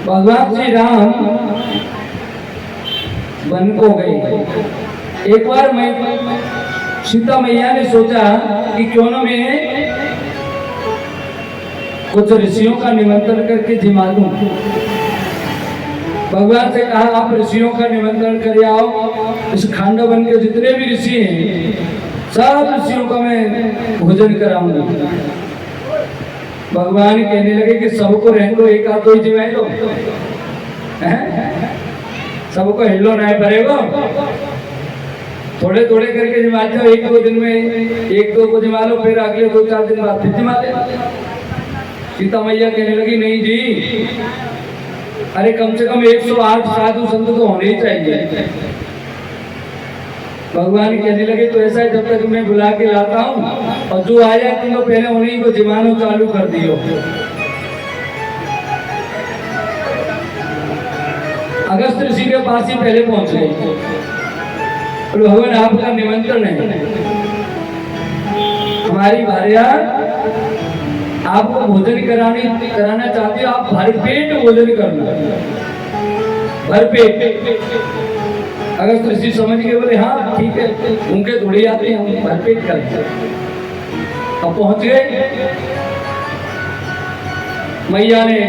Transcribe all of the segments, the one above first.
भगवान श्री राम वन को गए। एक बार मैं सीता मैया ने सोचा कि क्यों न मैं कुछ ऋषियों का निमंत्रण करके जिमा दूं। भगवान से कहा आप ऋषियों का निमंत्रण कर आओ। इस खांडव वन के जितने भी ऋषि हैं सब ऋषियों का मैं भोजन कराऊंगा। भगवान कहने लगे कि सबको रहने दो, एक आध दो ही जिमाई लो, सबको हिलो नहीं पड़ेगा, थोड़े थोड़े करके जिमा जाओ। एक दो दिन में एक दो को जिमा लो, फिर अगले 2-4 दिन बाद फिर जिमा ले। सीता मैया कहने लगी नहीं जी, अरे कम से कम 108 साधु संत तो होने ही चाहिए। भगवान कहने लगे तो ऐसा है, जब तक मैं बुला के लाता हूँ और जो आ जाए तुम तो पहले उन्हीं को जिमानो चालू कर दियो। अगस्त ऋषि के पास ही पहले पहुंच गए और भगवान आपका निमंत्रण है, हमारी भार्या आपको भोजन कराना चाहती है, आप भरपेट भोजन करना, भरपेट। अगस्त ऋषि समझ के बोले हाँ ठीक है, उनके थोड़ी आते हैं, हम भरपेट करते। अब पहुंच गए। मैया ने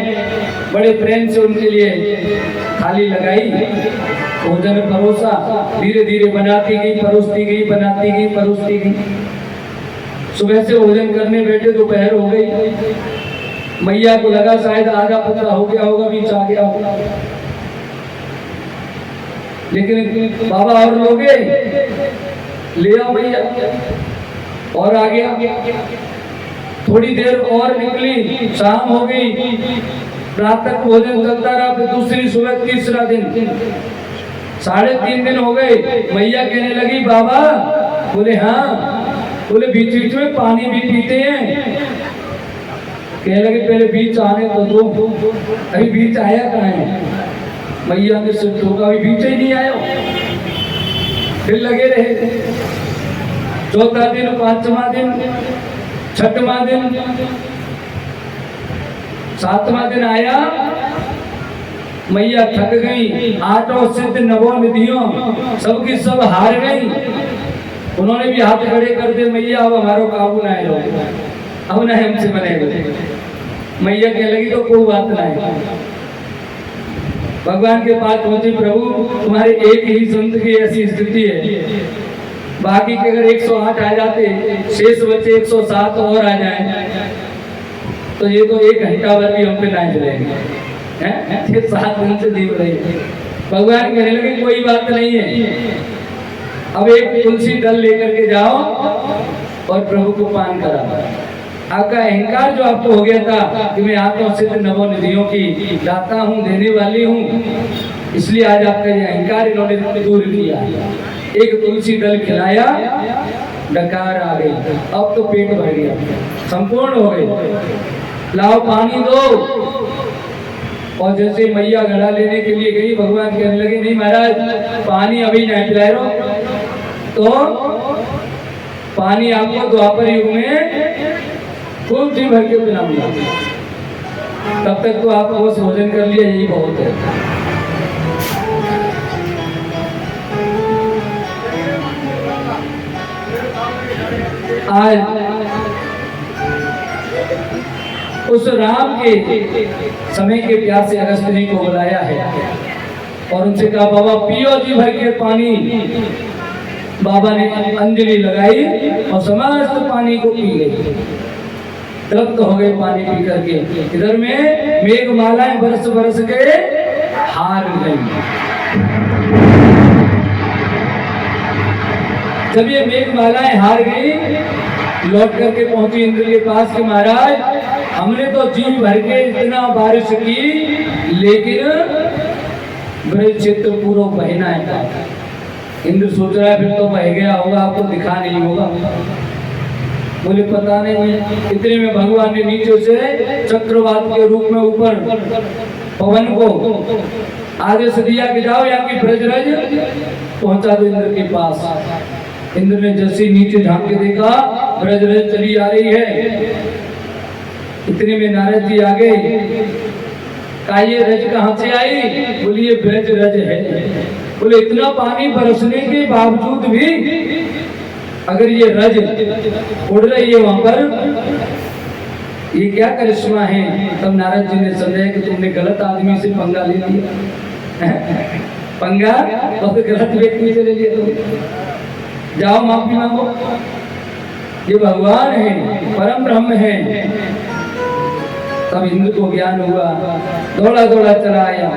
बड़े प्रेम से उनके लिए थाली लगाई, भोजन परोसा, धीरे धीरे बनाती गई, परोसती गई, बनाती गई, परोसती गई। सुबह से भोजन करने बैठे, दोपहर हो गई। मैया को लगा शायद आधा पता हो गया होगा, बीच आ गया होगा, लेकिन बाबा और लोगे ले आओ मैया, और आ गया। थोड़ी देर और निकली, शाम हो गई, रात तक भोजन चलता रहा। फिर दूसरी सुबह, तीसरा दिन, 3.5 दिन हो गए। मैया कहने लगी बाबा, बोले हाँ, बोले बीच बीच में पानी भी पीते हैं। कहने लगे पहले बीच आने तो दो, अभी बीच आया कहाँ है? मैया ने सिर ठोका, अभी बीच ही नहीं आया। फिर लगे रहे, 4था दिन, 5वां दिन, 6वां दिन, 7वां दिन आया। मैया थक गई, 8 सिद्ध 9 निधियों सबकी सब हार गई। उन्होंने भी हाथ खड़े कर दिए, मैया अब हमारो काबू ना है, अब ना हमसे बनेगा। मैया कहने लगी तो कोई बात ना है। भगवान के पास पहुंचे, प्रभु तुम्हारे एक ही संत की ऐसी स्थिति है, बाकी के अगर 108 आ जाते, शेष बचे 107 और आ जाए तो ये तो 1 घंटा भर भी हम पे ना चलेंगे। 7 दिन से दीव रही। भगवान कहने लगे कोई बात नहीं है, अब एक तुलसी दल लेकर के जाओ और प्रभु को पान करा। आपका अहंकार जो आपको हो गया था कि मैं आता हूँ सिद्ध 9 निधियों की दाता हूँ, देने वाली हूँ, इसलिए आज आपका ये अहंकार इन्होंने दूर किया। एक तुलसी दल खिलाया, डकार आ गई, अब तो पेट भर गया, संपूर्ण हो गए। लाओ पानी दो। और जैसे मैया घड़ा लेने के लिए गई, भगवान कहने लगे नहीं महाराज, पानी अभी नहीं पिला रहा, तो पानी आपको द्वापर युग में खूब जी भर के पिलाऊंगा, तब तक तो आप बस भोजन कर लिया, यही बहुत है। आज उस राम के समय के प्यासे अगस्त जी को बुलाया है और उनसे कहा बाबा पियो जी भर के पानी। बाबा ने अंजलि लगाई और समस्त पानी को पी गई, तृप्त हो गए पानी पी करके। इधर में मेघमालाएं बरस बरस के हार गई। जब ये मेघमालाएं हार गई, लौट करके पहुंची इंद्र के पास कि महाराज हमने तो जी भर के इतना बारिश की, लेकिन ब्रज क्षेत्र पूरा बहना है। इंद्र सोच रहा है फिर तो बह गया होगा, आपको दिखा नहीं होगा। बोले पता नहीं। इतने में भगवान ने नीचे से चक्रवात के रूप में ऊपर पवन को आदेश दिया कि जाओ यहाँ की ब्रजरज पहुंचा दो इंद्र के पास। इंद्र ने जैसे नीचे झांक के देखा, ब्रजरज चली आ रही है। इतने में नारद जी आ गए कहा ये रज कहाँ से आई? बोलिए ब्रज रज है। बोले इतना पानी बरसने के बावजूद भी अगर ये रज उड़ रही है वहां पर, ये क्या करिश्मा है? तब नारद जी ने समझा कि तुमने गलत आदमी से पंगा ले लिया। पंगा और गलत व्यक्ति से ले लिया तुमने, जाओ माफी मांगो। ये भगवान है, परम ब्रह्म है। तब इंद्र को ज्ञान हुआ, दौड़ा दौड़ा चला आया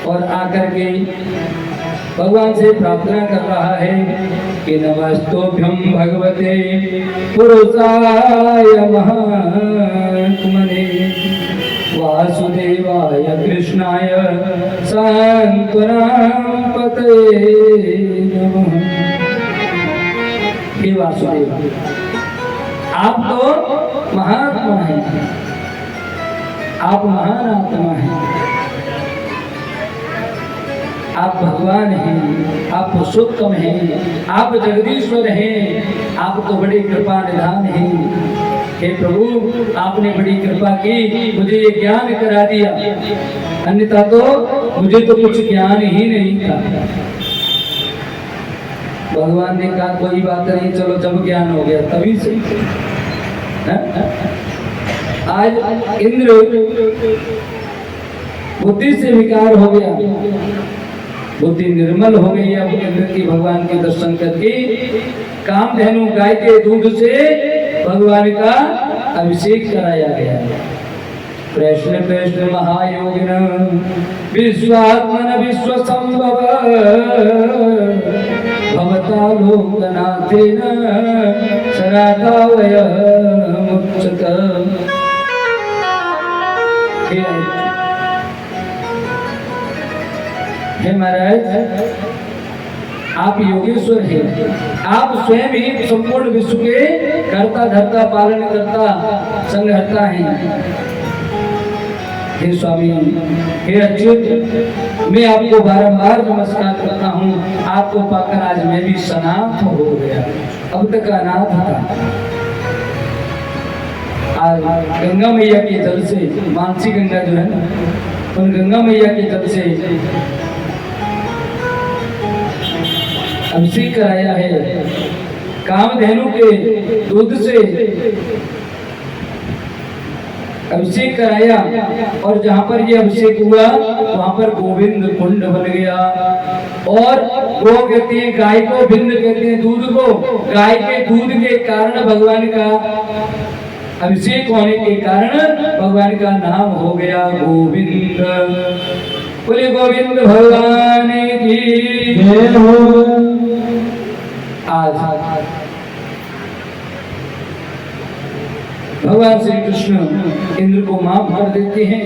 और आकर के भगवान से प्रार्थना कर रहा है कि नमस्तोभ्यं भगवते पुरुषाय महात्मने वासुदेवाय कृष्णाय सांत्वनां पतये नमः। हे वासुदेव, आप तो महात्मा हैं, आप महान आत्मा हैं, आप भगवान हैं, आप पुरुषोत्तम हैं, आप जगदीश्वर हैं, आप तो बड़ी कृपा निधान हैं। हे प्रभु, आपने बड़ी कृपा की, मुझे ये ज्ञान करा दिया, अन्यथा तो मुझे तो कुछ ज्ञान ही नहीं था। भगवान ने कहा कोई बात नहीं, चलो जब ज्ञान हो गया तभी से। आज इंद्र बुद्धि से विकार हो गया, बुद्धि निर्मल हो गई। अब इंद्र की भगवान के दर्शन करके कामधेनु गाय के दूध से भगवान का अभिषेक कराया गया। कृष्ण कृष्ण महायोगिन विश्वात्मन विश्वसंभव भवता लोकनाथेन शराधावय मुच्यत। हे महाराज, आप योगेश्वर हैं, आप स्वयं ही संपूर्ण विश्व के कर्ता धर्ता पालन करता संहर्ता हैं। हे स्वामी, हे अच्युत, मैं आपको बारंबार नमस्कार करता हूँ। आपको पाकर आज मैं भी सनाथ हो गया, अब तक अनाथ था। आज गंगा मैया के जल से, मानसी गंगा जो है ना, उन गंगा मैया के जल से अभिषेक कराया है। कामधेनु के दूध से अभिषेक कराया और जहाँ पर ये अभिषेक हुआ वहां पर गोविंद कुंड बन गया। और वो कहते हैं गाय को बिंद कहते हैं दूध को। गाय के दूध के कारण भगवान का अभिषेक होने के कारण भगवान का नाम हो गया गोविंद। बोले गोविंद भगवान की जय हो। आज भगवान श्री कृष्ण इंद्र को माफ कर देते हैं।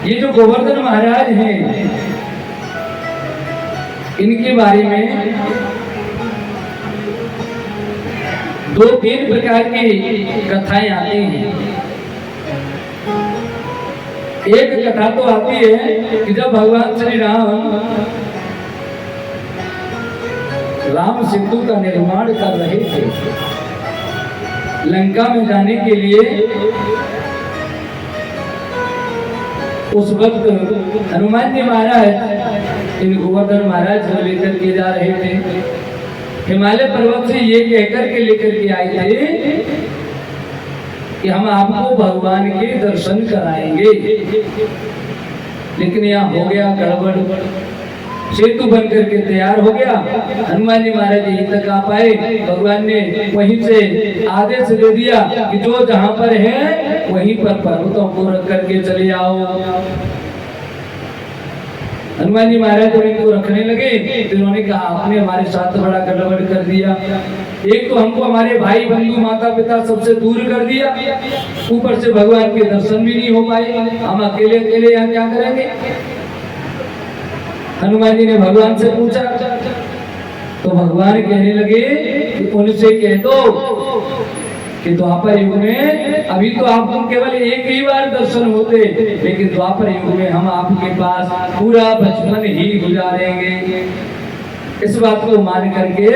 ये जो गोवर्धन महाराज हैं, इनके बारे में दो तीन प्रकार की कथाएं आती हैं। एक कथा तो आती है कि जब भगवान श्री राम सेतु का निर्माण कर रहे थे, लंका में जाने के लिए उस वक्त हनुमान जी महाराज इन गोवर्धन महाराज को लेकर के जा रहे थे। हिमालय पर्वत से ये कहकर के लेकर के आए थे कि हम आपको भगवान के दर्शन कराएंगे। लेकिन यहाँ हो गया गड़बड़, सेतु बन करके तैयार हो गया, हनुमान जी महाराज यहीं तक आ पाए। भगवान ने वहीं से आदेश दे दिया कि जो जहां पर है वहीं पर पर्वतों को रख करके चले आओ। हनुमान जी महाराज जब इनको रखने लगे तो उन्होंने कहा आपने हमारे साथ बड़ा गड़बड़ कर दिया। एक तो हमको हमारे भाई बंधु माता पिता सबसे दूर कर दिया, ऊपर से भगवान के दर्शन भी नहीं हो पाए। हम अकेले अकेले यहाँ क्या करेंगे? हनुमान जी ने भगवान से पूछा तो भगवान कहने लगे कि उनसे कह दो कि द्वापर युग में अभी तो आपको केवल एक ही बार दर्शन होते, लेकिन द्वापर युग में हम आपके पास पूरा बचपन ही गुजारेंगे। इस बात को मान करके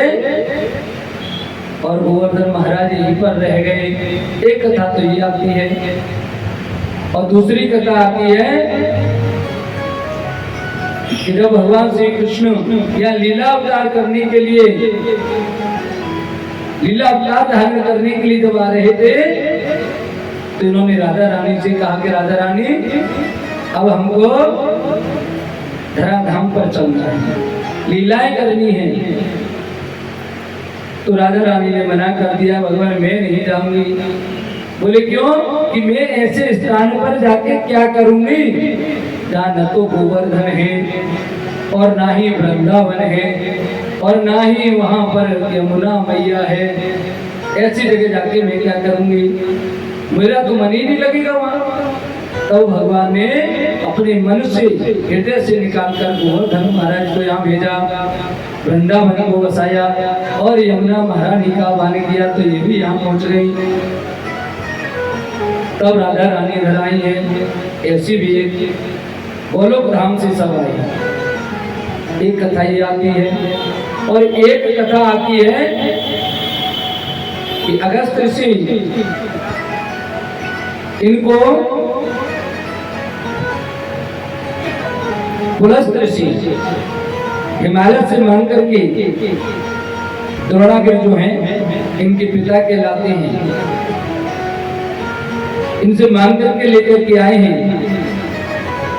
और गोवर्धन महाराज यहीं पर रह गए। एक कथा तो ये आती है और दूसरी कथा आती है कि जब भगवान श्री कृष्ण या लीला अवतार करने के लिए लीला अवतार धारण करने के लिए जब आ रहे थे तो इन्होंने राधा रानी से कहा कि राधा रानी अब हमको धराधाम पर चलना है, लीलाएं करनी है। तो राधा रानी ने मना कर दिया, भगवान मैं नहीं जाऊंगी। बोले क्यों? कि मैं ऐसे स्थान पर जाके क्या करूंगी जहाँ न तो गोवर्धन है और ना ही वृंदावन है और ना ही वहां पर यमुना मैया है। ऐसी जगह जाके मैं क्या करूंगी, मेरा तो मन ही नहीं लगेगा वहां। तो भगवान ने अपने मन से हृदय से निकालकर गोवर्धन महाराज को यहाँ भेजा, वृंदावन को बसाया और यमुना महारानी का आह्वान किया तो ये भी यहाँ पहुंच गई। तब राधा रानी इधर आई है। ऐसी भी एक गोलोक धाम से सब आई। एक कथा ये आती है और एक कथा आती है कि अगस्त ऋषि इनको पुलस्त ऋषि हिमालय से मांग करके द्रोणागिरि जो हैं इनके पिता के लाते हैं, इनसे मांग करके लेकर के आए हैं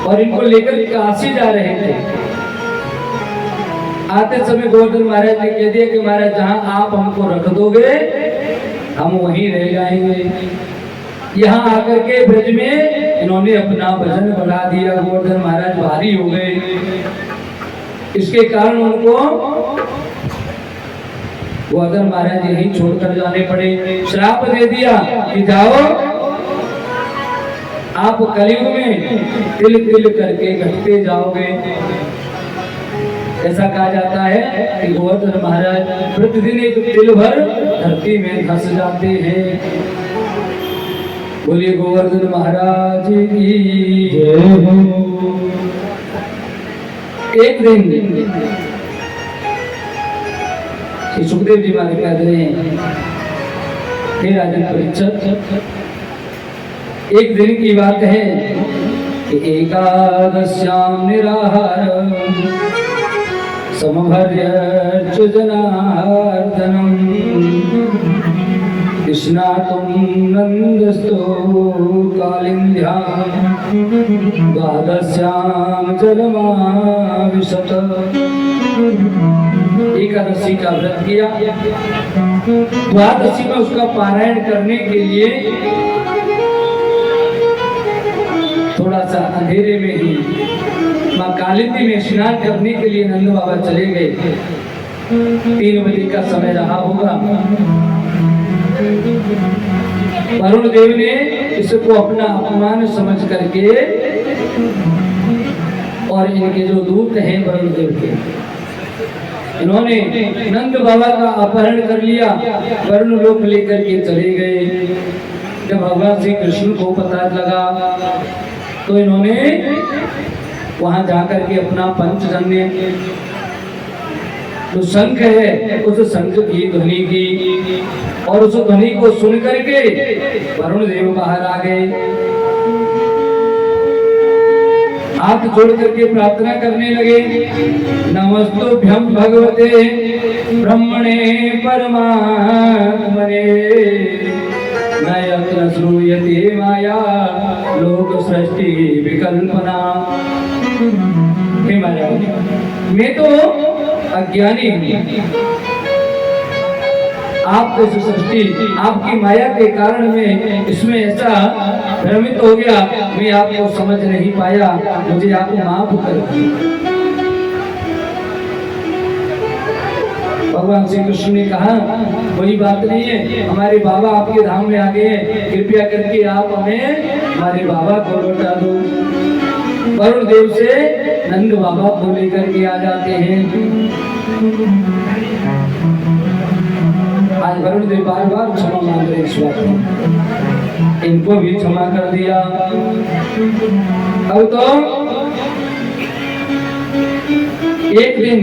और इनको लेकर काशी जा रहे थे। आते समय गोवर्धन महाराज ने कह दिया कि महाराज जहां आप हमको रख दोगे हम वहीं रह जाएंगे। यहाँ आकर के ब्रज में इन्होंने अपना वजन बढ़ा दिया, गोवर्धन महाराज भारी हो गए। इसके कारण उनको गोवर्धन महाराज यहीं छोड़कर जाने पड़े। श्राप दे दिया कि जाओ आप कलयुग में तिल तिल करके घटते जाओगे। ऐसा कहा जाता है कि गोवर्धन महाराज प्रतिदिन एक तिल भर धरती में धंस जाते हैं। बोलिए गोवर्धन महाराज की जय हो। एक दिन श्री सुखदेव जी महाराज कह रहे हैं, हे राजन परीक्षित, एक दिन की बात है कि एकादश्याम निराहार समभर्य जनार्दनम कृष्णातुम नंदस्तो कालिंद्याम द्वादश्याम जलमाविशत। एकादशी का व्रत किया, द्वादशी में उसका पारायण करने के लिए थोड़ा सा अंधेरे में ही माँ कालिंदी में स्नान करने के लिए नंद बाबा चले गए। 3 बजे का समय रहा होगा। वरुण देव ने इसको अपना अपमान समझ करके और इनके जो दूत हैं वरुण देव के, इन्होंने नंद बाबा का अपहरण कर लिया, वरुण लोक लेकर के चले गए। जब भगवान श्री कृष्ण को पता लगा तो इन्होंने वहां जाकर के अपना पंचजन्य जो शंख है उस शंख की ध्वनि की और उस ध्वनि को सुन करके वरुण देव बाहर आ गए। हाथ जोड़ करके प्रार्थना करने लगे, नमस्तुभ्यं भगवते ब्रह्मणे परमात्मने नयत्र श्रूयते माया लोक सृष्टि विकल्पना। हे महाराज, मैं तो अज्ञानी हूँ, आपको सृष्टि आपकी माया के कारण में इसमें ऐसा भ्रमित हो गया, मैं आपको समझ नहीं पाया, मुझे आप माफ कर दीजिए। भगवान श्री कृष्ण ने कहा कोई बात नहीं है, हमारे बाबा आपके धाम में आ गए हैं, कृपया करके आप हमें हमारे बाबा को लौटा दो। वरुण देव से नंद बाबा को लेकर के आ जाते हैं। आज वरुण देव बार बार क्षमा मांग रहे इस बात में, इनको भी क्षमा कर दिया। अब तो एक दिन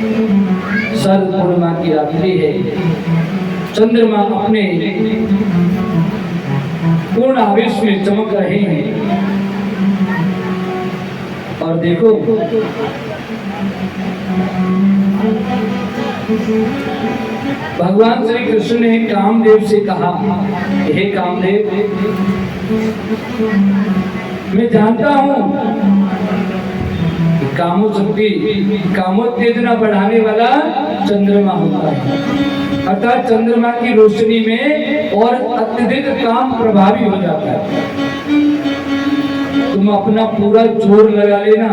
शरद पूर्णिमा की रात्रि है। चंद्रमा अपने पूर्ण आवेश में चमक रहे हैं। और देखो भगवान श्री कृष्ण ने कामदेव से कहा, हे कामदेव, मैं जानता हूं कामोत्तेजना बढ़ाने वाला चंद्रमा होता है, अर्थात चंद्रमा की रोशनी में और अत्यधिक काम प्रभावी हो जाता है। तुम अपना पूरा जोर लगा लेना,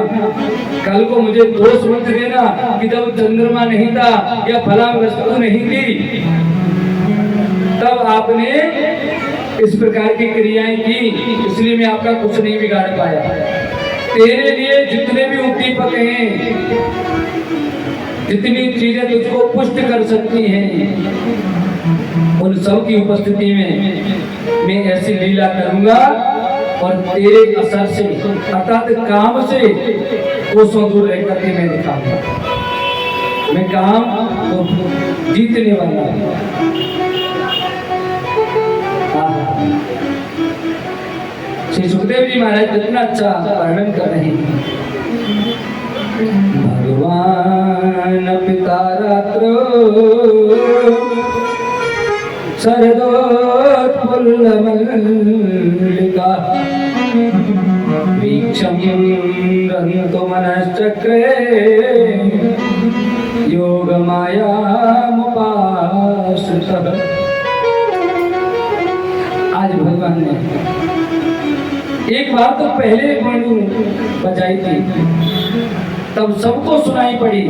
कल को मुझे दोष मत देना कि जब चंद्रमा नहीं था या फला वस्तु नहीं थी तब आपने इस प्रकार की क्रियाएं की, इसलिए मैं आपका कुछ नहीं बिगाड़ पाया। तेरे लिए जितने भी उद्दीपक हैं, जितनी चीजें तुझको पुष्ट कर सकती हैं, उन सब की उपस्थिति में मैं ऐसी लीला करूंगा और तेरे असर से अर्थात काम से कोसों दूर रह करके मैं दिखाऊंगा। मैं काम तो जीतने वाला हूं। श्री सुखदेव जी महाराज कितना अच्छा वर्णन कर रहे हैं। भगवान पिता रात्रो शरदोत्फुल्ल मल्लिका वीक्षं रन्तो मनश्चक्रे योगमायामुपाश्रितः। आज भगवान ने एक बार तो पहले वेणु बजाई थी, तब सबको सुनाई पड़ी,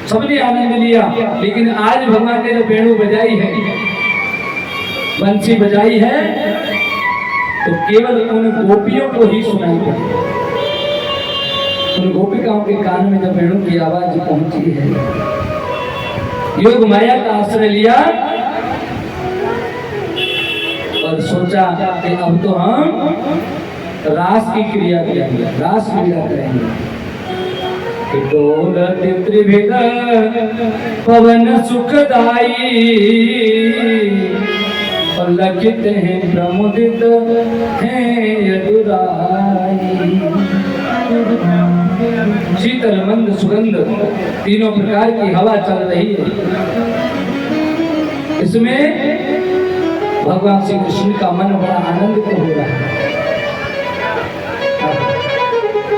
सबने आनंद लिया। लेकिन आज भगवान ने जब वेणु बजाई है, बंसी बजाई है, तो केवल उन गोपियों को ही सुनाई पड़ी। उन गोपिकाओं के कान में जब वेणु की आवाज पहुंची है, योग माया का आश्रय लिया और सोचा कि अब तो हम रास की क्रिया करेंगे, रास क्रिया करेंगे। डोलत त्रिविध पवन सुखदाई और लखित हैं प्रमुदित हैं यदुराई। शीतल मंद सुगंध तीनों प्रकार की हवा चल रही है। इसमें भगवान श्री कृष्ण का मन बड़ा आनंदित हो रहा है।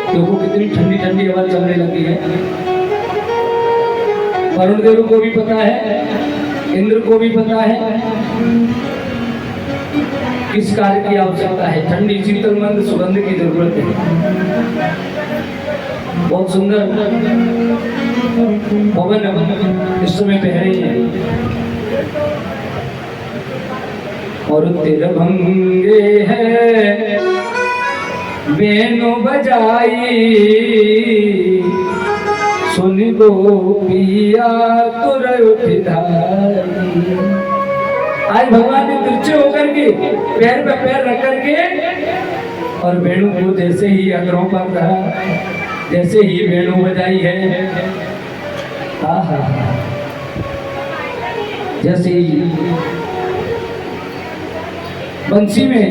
देखो कितनी ठंडी ठंडी हवा चलने लगी है। वरुण देव को भी पता है, इंद्र को भी पता है किस कार्य की आवश्यकता है। ठंडी शीतल मंद सुगंध की जरूरत है। बहुत सुंदर पवन इस समय बह रही है और तेरे भंगे है वेणु बजाई सुन गोपिया तुर उठाई। आज भगवान ने तिरछे होकर के पैर पे पैर रख करके और वेणु को जैसे ही अग्रों पर रहा, जैसे ही वेणु बजाई है, आहा, जैसे ही बंसी में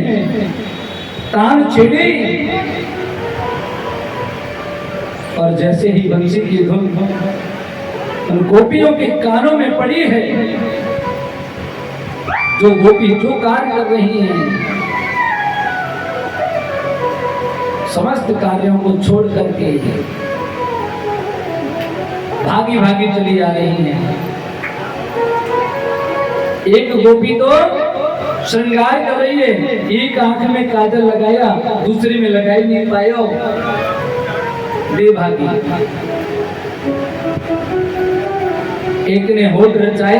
तान छेड़ी और जैसे ही बंसी की धुन उन गोपियों के कानों में पड़ी है, जो गोपी जो कार्य कर रही हैं, समस्त कार्यों को छोड़ करके भागी भागी चली आ रही हैं। एक गोपी तो श्रृंगार कर रही है, एक आंख में काजल लगाया, दूसरी में लगाई नहीं पाया, बेभागी। एक ने होठ रचाए,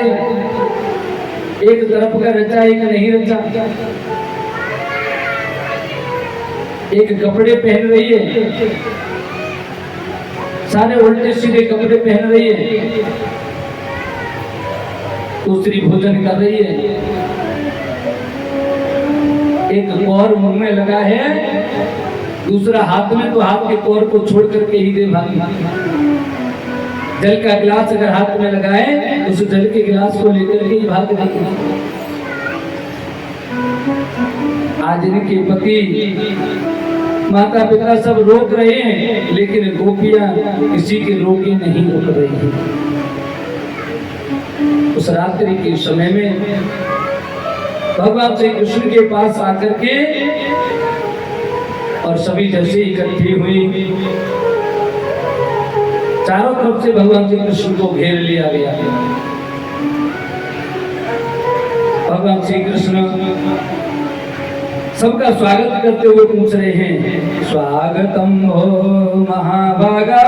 एक तरफ का रचा, एक नहीं रचा। एक कपड़े पहन रही है, सारे उल्टे सीधे कपड़े पहन रही है, दूसरी भोजन कर रही है। एक कौर मुंह में लगा है, दूसरा हाथ में, तो हाथ के कौर को छोड़ करके ही दे भागी। जल का गिलास अगर हाथ में लगाए तो उस जल के गिलास को लेकर के ही भाग जाएंगे। आज इनके पति माता पिता सब रोक रहे हैं, लेकिन गोपियां किसी के रोके नहीं रोक रही हैं। उस रात्रि के समय में भगवान श्री कृष्ण के पास आकर के और सभी जैसे इकट्ठी हुई, चारों तरफ से भगवान श्री कृष्ण को घेर लिया गया। भगवान श्री कृष्ण सबका स्वागत करते हुए पूछ रहे हैं, स्वागतम हो महाभागा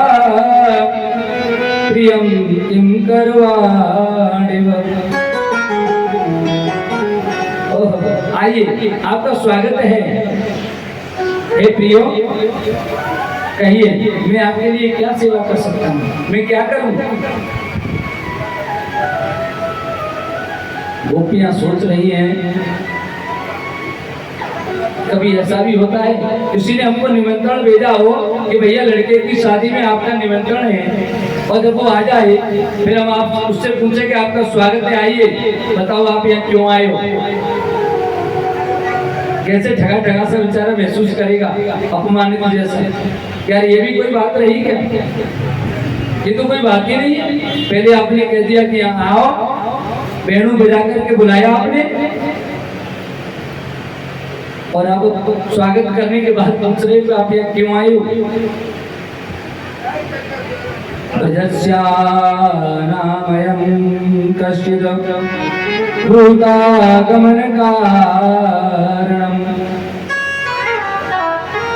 प्रियम किम करवाणिव। आइए, आपका स्वागत है। हे प्रियो, कहिए मैं आपके लिए क्या सेवा कर सकता हूँ, मैं क्या करूं? गोपियां सोच रही हैं, कभी ऐसा भी होता है किसी ने हमको निमंत्रण भेजा हो कि भैया लड़के की शादी में आपका निमंत्रण है, और जब वो आ जाए फिर हम आप उससे पूछे कि आपका स्वागत है, आइए बताओ आप यहाँ क्यों आए हो। कैसे ठगा ठगा सा बेचारा महसूस करेगा, अपमानित जैसा। यार ये भी कोई बात रही क्या? ये तो कोई बात ही नहीं है। पहले आपने कह दिया कि यहाँ आओ, वेणु बजा करके बुलाया आपने, और आप स्वागत करने के बाद पूछ रहे हो आप यहाँ क्यों आए हो। नामयं कश्चित् भूतागमन कारणम्।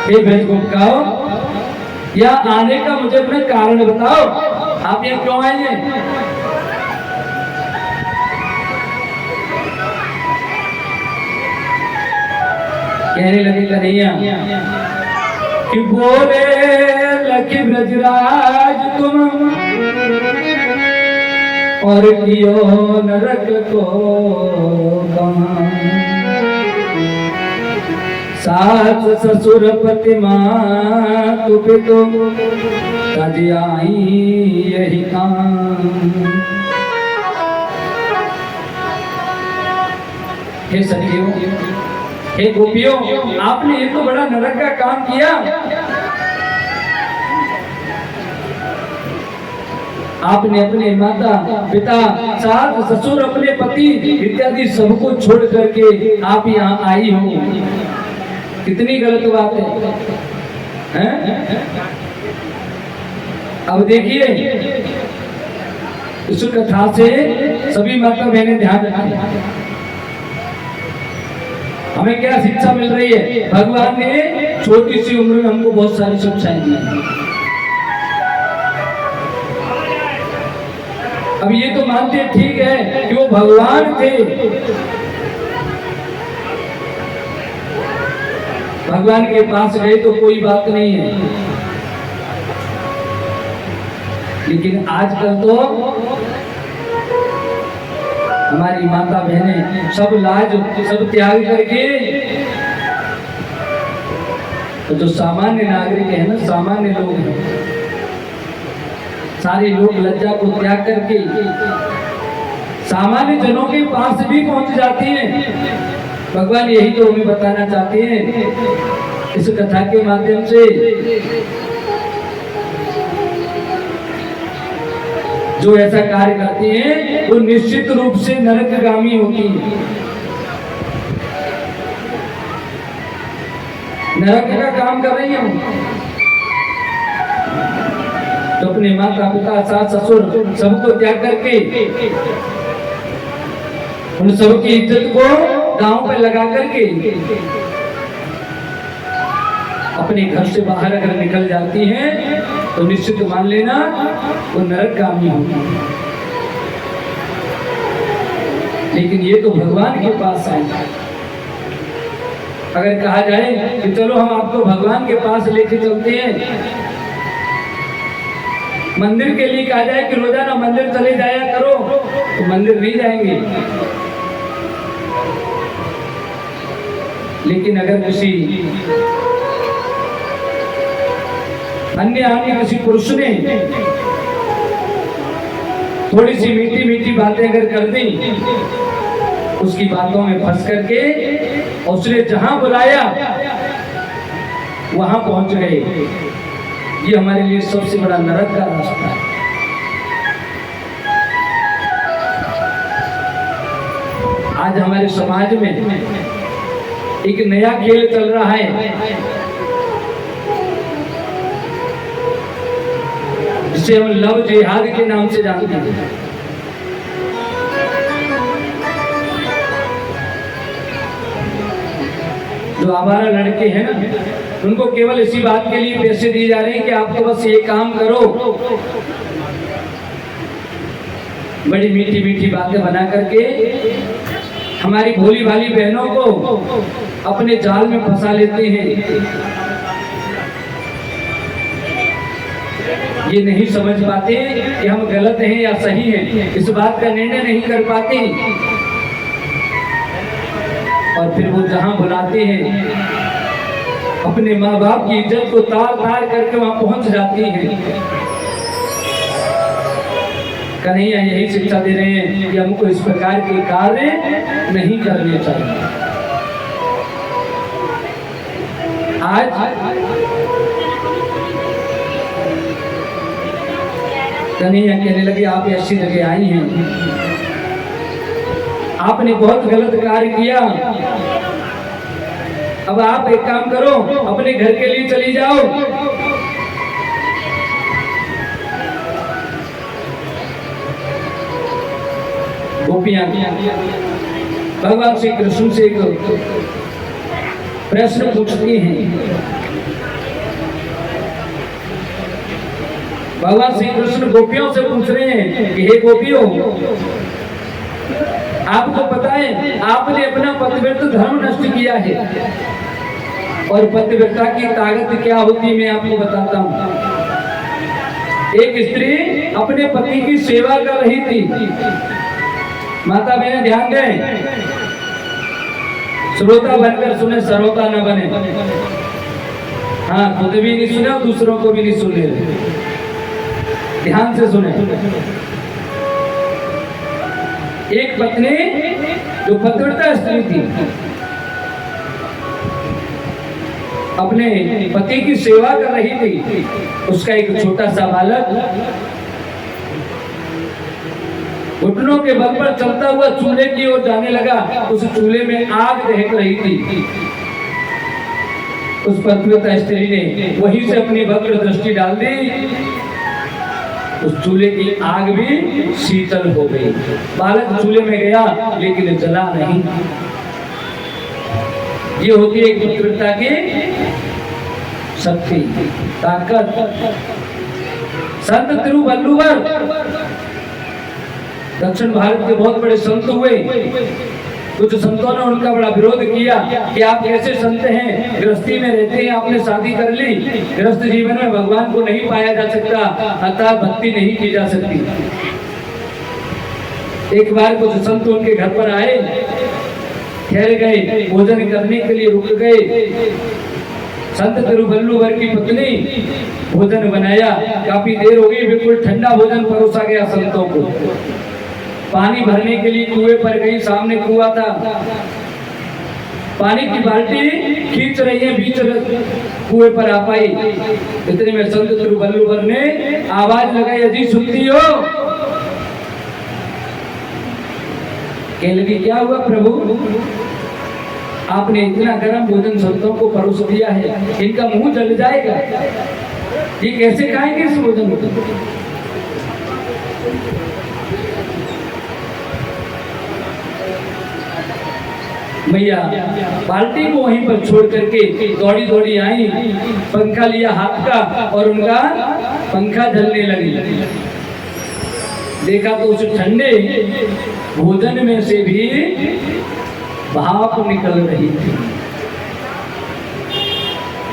हे ब्रजगोपिकाओ, यहाँ आने का मुझे अपना कारण बताओ, आप यहाँ क्यों आए हैं? कहने लगे कन्हैया कि बोले लखी ब्रजराज तुम और कियो नरक को कहाँ। सास ससुर पति मातु पितु तज आई यही काम। हे सखियों, हे गोपियों, आपने ये तो बड़ा नरक का काम किया। आपने अपने माता पिता सास ससुर अपने पति इत्यादि सबको छोड़ करके आप यहाँ आई हो, कितनी गलत बात है? अब देखिए, इस कथा से सभी माता बहनें ध्यान रखें, हमें क्या शिक्षा मिल रही है? भगवान ने छोटी सी उम्र में हमको बहुत सारी शिक्षाएं दी। अब ये तो मानते ठीक है कि वो भगवान थे, भगवान के पास गए तो कोई बात नहीं है, लेकिन आजकल तो हमारी माता बहनें सब लाज सब त्याग करके, तो जो सामान्य नागरिक है ना, सामान्य लोग हैं, सारे लोग लज्जा को त्याग करके सामान्य जनों के पास भी पहुंच जाती हैं। भगवान यही तो हमें बताना चाहते हैं इस कथा के माध्यम से। जो ऐसा कार्य करती हैं वो निश्चित रूप से नरकगामी होती है। नरक का काम कर रही हूँ, तो अपने माता पिता सास ससुर सबको त्याग करके उन सबकी इज्जत को दांव पे लगा करके अपने घर से बाहर अगर निकल जाती हैं तो निश्चित मान लेना वो नरकगामी होगी। लेकिन ये तो भगवान के पास आए। अगर कहा जाए कि चलो हम आपको भगवान के पास लेके चलते हैं, मंदिर के लिए कहा जाए कि रोजाना मंदिर चले जाया करो, तो मंदिर नहीं जाएंगे। लेकिन अगर किसी अन्य किसी पुरुष ने थोड़ी सी मीठी मीठी बातें अगर कर दी, उसकी बातों में फंस करके उसने जहां बुलाया वहां पहुंच गए। ये हमारे लिए सबसे बड़ा नरक का रास्ता है। आज हमारे समाज में एक नया खेल चल रहा है जिसे हम लव जिहाद के नाम से जानते हैं। जो आवारा लड़के हैं ना, उनको केवल इसी बात के लिए पैसे दिए जा रहे हैं कि आप तो बस ये काम करो, बड़ी मीठी मीठी बातें बना करके हमारी भोली भाली बहनों को अपने जाल में फंसा लेते हैं। ये नहीं समझ पाते कि हम गलत हैं या सही हैं, इस बात का निर्णय नहीं कर पाते और फिर वो जहां बुलाते हैं अपने माँ बाप की इज्जत को तार तार करके वहां पहुंच जाती हैं। कन्हैया यही शिक्षा दे रहे हैं कि हमको इस प्रकार के कार्य नहीं करने चाहिए। आज कन्हैया कहने लगे आप ऐसी जगह आई हैं, आपने बहुत गलत कार्य किया, अब आप एक काम करो, अपने घर के लिए चली जाओ। गोपियां भगवान श्री कृष्ण से एक प्रश्न पूछती हैं। भगवान श्री कृष्ण गोपियों से पूछ रहे हैं कि हे गोपियों, आपको पता है आपने अपना पतिव्रत धर्म नष्ट किया है और पतिव्रता की ताकत क्या होती है मैं आपको बताता हूं। एक स्त्री अपने पति की सेवा कर रही थी। माता बहने ध्यान दें, श्रोता बनकर सुने, सरोता न बने। हाँ, खुद भी नहीं सुने और दूसरों को भी नहीं सुने, ध्यान से सुने। एक पत्नी जो पतिव्रता स्त्री थी, अपने पति की सेवा कर रही थी। उसका एक छोटा सा बालक घुटनों के बल पर चलता हुआ चूल्हे की ओर जाने लगा। उस चूल्हे में आग दहक रही थी। उस पतिव्रता स्त्री ने वहीं से अपनी वक्र दृष्टि डाल दी, उस चूल्हे की आग भी शीतल हो गई। बालक चूल्हे में गया लेकिन जला नहीं। ये होती है एक पतिव्रता की शक्ति, ताकत। संत तिरुवल्लुवर दक्षिण भारत के बहुत बड़े संत हुए। कुछ संतों ने उनका बड़ा विरोध किया कि आप कैसे संत हैं, गृहस्थी में रहते हैं, आपने शादी कर ली, गृहस्थ जीवन में भगवान को नहीं पाया जा सकता, अतः भक्ति नहीं की जा सकती। एक बार कुछ संत उनके घर पर आए, ठहर गए, भोजन करने के लिए रुक गए। संत तिरुवल्लुवर की पत्नी भोजन बनाया, काफी देर हो गई, बिल्कुल ठंडा भोजन परोसा गया संतों को। पानी भरने के लिए कुएं पर गई, सामने कुआं था, पानी की बाल्टी खींच रही है, बीच कुएं पर आ पाई। इतने में संत तिरुवल्लुवर ने आवाज लगाई, अजी सुनती हो? कहने लगी क्या हुआ प्रभु, आपने इतना गर्म भोजन संतों को परोस दिया है, इनका मुंह जल जाएगा, ये कैसे खाएंगे इस भोजन को? भैया बाल्टी को वहीं पर छोड़ करके दौड़ी दौड़ी आई, पंखा लिया हाथ का और उनका पंखा जलने लगी। देखा तो उस ठंडे भोजन में से भी भाप निकल रही थी।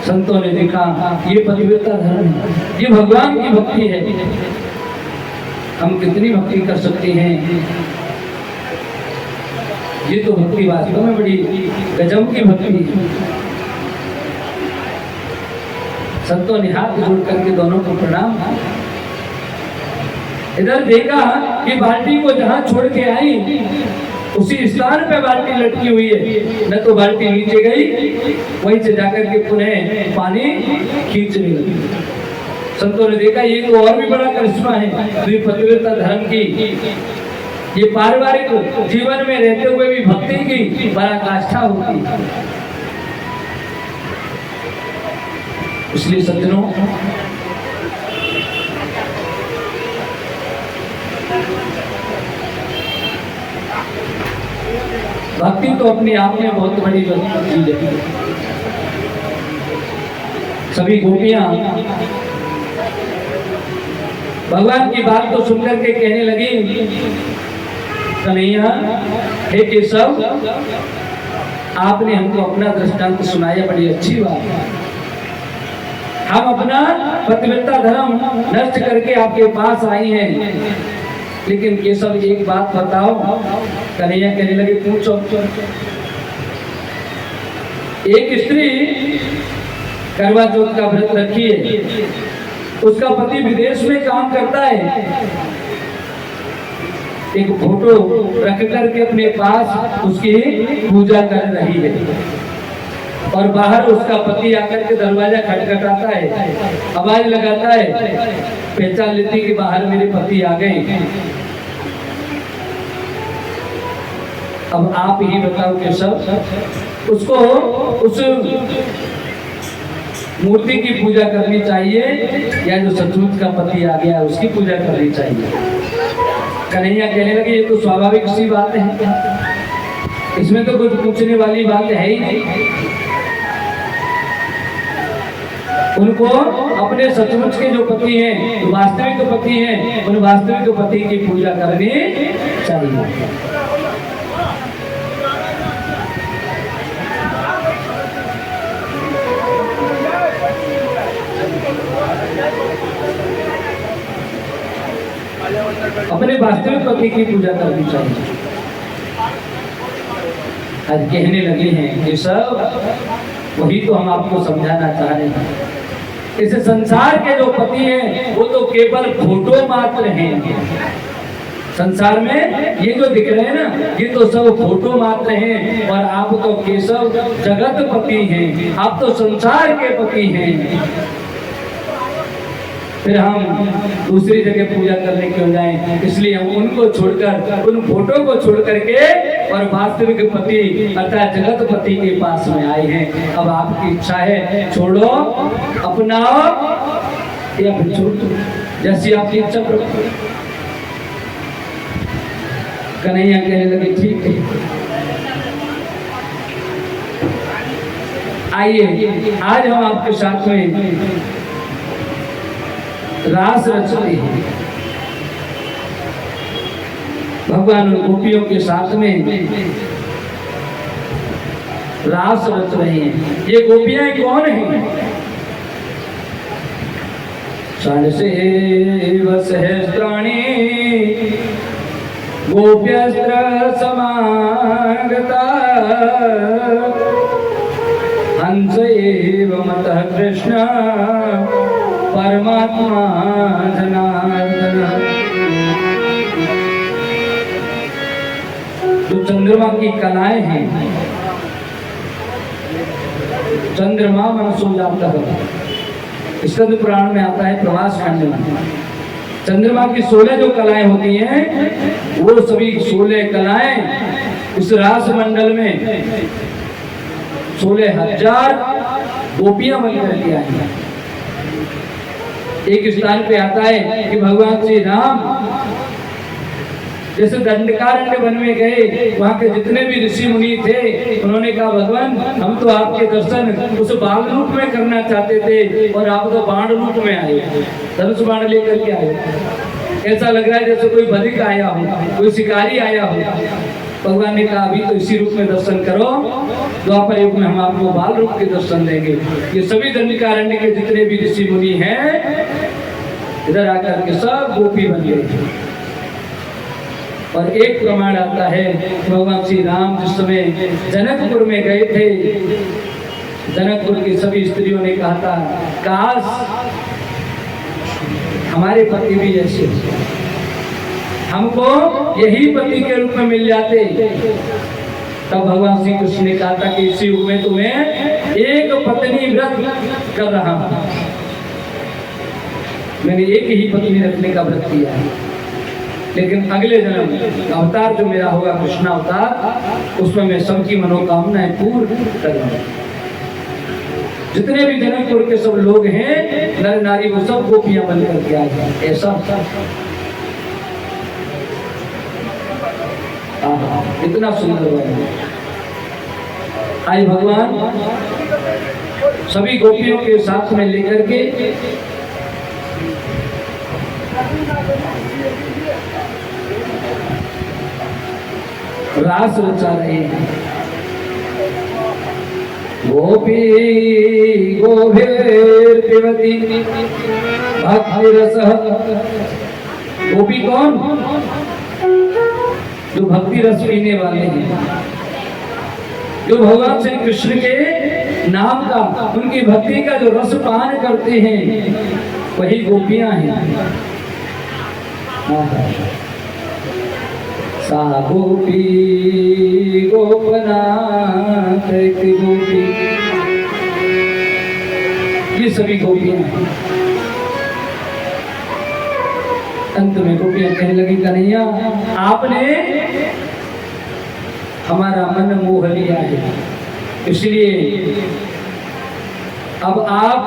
संतों ने देखा ये पतिव्रता धर्म है, ये भगवान की भक्ति है। हम कितनी भक्ति कर सकते हैं, ये तो भक्ति वास्तव में बड़ी गजब की भक्ति है। संतों ने हाथ जोड़ करके दोनों को प्रणाम। इधर देखा कि बाल्टी को जहां छोड़ के आई उसी स्थान पे बाल्टी लटकी हुई है, न तो बाल्टी नीचे गई, वहीं से जाकर के पुनः पानी खींचने लगी। संतों ने देखा ये तो और भी बड़ा करिश्मा है पतिव्रता धर्म की, ये पारिवारिक जीवन में रहते हुए भी भक्ति की पराकाष्ठा होती है। इसलिए सज्जनों, भक्ति तो अपने आप में बहुत बड़ी चीज है। सभी गोपियां भगवान की बात को सुनकर के कहने लगी, कन्हैया हे केशव, आपने हमको अपना दृष्टांत सुनाया, बड़ी अच्छी बात है। हम अपना पतिव्रता धर्म नष्ट करके आपके पास आई हैं, लेकिन केशव एक बात बताओ। कन्हैया कहने लगे, पूछो। एक स्त्री करवा चौथ का व्रत रखी है, उसका पति विदेश में काम करता है, एक फोटो रख करके अपने पास उसकी पूजा कर रही है, और बाहर उसका पति आकर के दरवाजा खटखटाता है, आवाज लगाता है, पहचान लेती कि बाहर मेरे पति आ गए। अब आप ही बताओ कि सब उसको उस मूर्ति की पूजा करनी चाहिए या जो सचमुच का पति आ गया उसकी पूजा करनी चाहिए? कन्हैया कहने लगे, ये तो स्वाभाविक सी बात है, इसमें तो कुछ पूछने वाली बात है ही नहीं। उनको अपने सचमुच के जो पति हैं, वास्तविक पति हैं, उन वास्तविक पति की पूजा करनी चाहिए। अपने वास्तविक पति की पूजा करनी चाहिए। आज कहने लगे हैं कि सब वही तो हम आपको समझाना चाह रहे हैं। इस संसार के जो पति हैं वो तो केवल फोटो मात्र हैं। संसार में ये जो दिख रहे हैं ना, ये तो सब फोटो मात्र हैं, और आप तो केशव जगत पति हैं, आप तो संसार के पति हैं। फिर हम दूसरी जगह पूजा करने क्यों जाएं? इसलिए हम उनको छोड़कर, उन फोटो को छोड़ करके और वास्तविक पति अर्थात जगत पति के पास में आए हैं। अब आपकी इच्छा है, छोड़ो, अपनाओ या फिर छोड़ दो, जैसी आपकी इच्छा प्रभु। कन्हैया कहने लगे, ठीक है, आइए आज हम आपके साथ में रास रचते हैं। भगवान और गोपियों के साथ में रास रच रहे हैं। ये गोपियां कौन हैं? षण्सेव सहस्राणि गोप्यस्त्र समागता हंस एव मतः कृष्ण परमात्मा जनार्दन। जो चंद्रमा की कलाएं हैं, चंद्रमा मन सो जाता है, स्कंद पुराण में आता है प्रवास खंड में। चंद्रमा की 16 जो कलाएं होती हैं, वो सभी 16 कलाएं इस रास मंडल में 16,000 गोपियां बनकर के आई हैं। एक स्थान पे आता है कि भगवान श्री राम जैसे दंडकारण्य वन में गए, वहां के जितने भी ऋषि मुनि थे, उन्होंने कहा भगवान हम तो आपके दर्शन उस बाल रूप में करना चाहते थे, और आप तो बाण रूप में आए, धनुष बाण लेकर के आए। ऐसा लग रहा है जैसे कोई बधिक आया हो, कोई शिकारी आया हो। भगवान ने कहा अभी तो इसी रूप में दर्शन करो, द्वापर युग में हम आपको बाल रूप के दर्शन देंगे। ये सभी दंडकारण्य के जितने भी ऋषि मुनि हैं इधर आकर के सब गोपी बन गए। और एक प्रमाण आता है, भगवान श्री राम जिस समय जनकपुर में गए थे, जनकपुर की सभी स्त्रियों ने कहा था काश हमारे पति भी ऐसे, हमको यही पति के रूप में मिल जाते। तब भगवान श्री कृष्ण ने कहा था कि इस युग में तुम्हें एक पत्नी व्रत कर रहा हूं। मैंने एक ही पत्नी रखने का व्रत किया है, लेकिन अगले जन्म अवतार जो मेरा होगा कृष्ण अवतार, उसमें मैं सबकी मनोकामनाएं पूर्ण करूंगा। जितने भी जनकपुर के सब लोग हैं नर नारी, वो सब गोपियां बन करके आ जाए, ऐसा इतना सुंदर बना। आई भगवान सभी गोपियों के साथ में लेकर के रास रचा रहे हैं। गोपी गोभीर पिबती भक्ति रस। गोपी कौन? जो भक्ति रस पीने वाले हैं, जो भगवान श्री कृष्ण के नाम का, उनकी भक्ति का जो रस पान करते हैं, वही गोपियां हैं। सा गोपी गोपनाथ गोपी, ये सभी गोपियां हैं। अंत में गोपियां कहने लगी, कन्हैया आपने हमारा मन मोह लिया है, इसलिए अब आप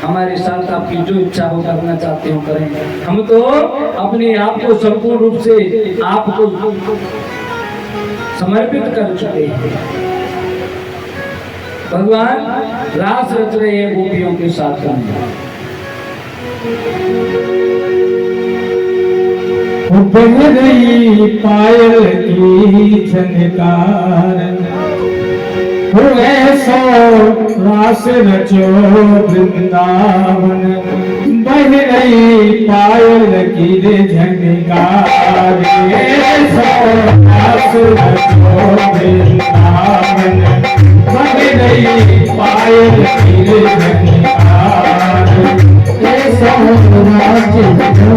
हमारे साथ आपकी जो इच्छा हो करना चाहते हो करें। हम तो अपने आप को संपूर्ण रूप से आपको समर्पित कर चुके हैं। भगवान रास रच रहे हैं गोपियों के साथ में। बह रही पायल की झनकार, हुए सो रास रचो वृंदावन। बह रही पायल की झनकार, सो रास रचो वृंदावन। बह रही पायल की झनकार, सो रास रचो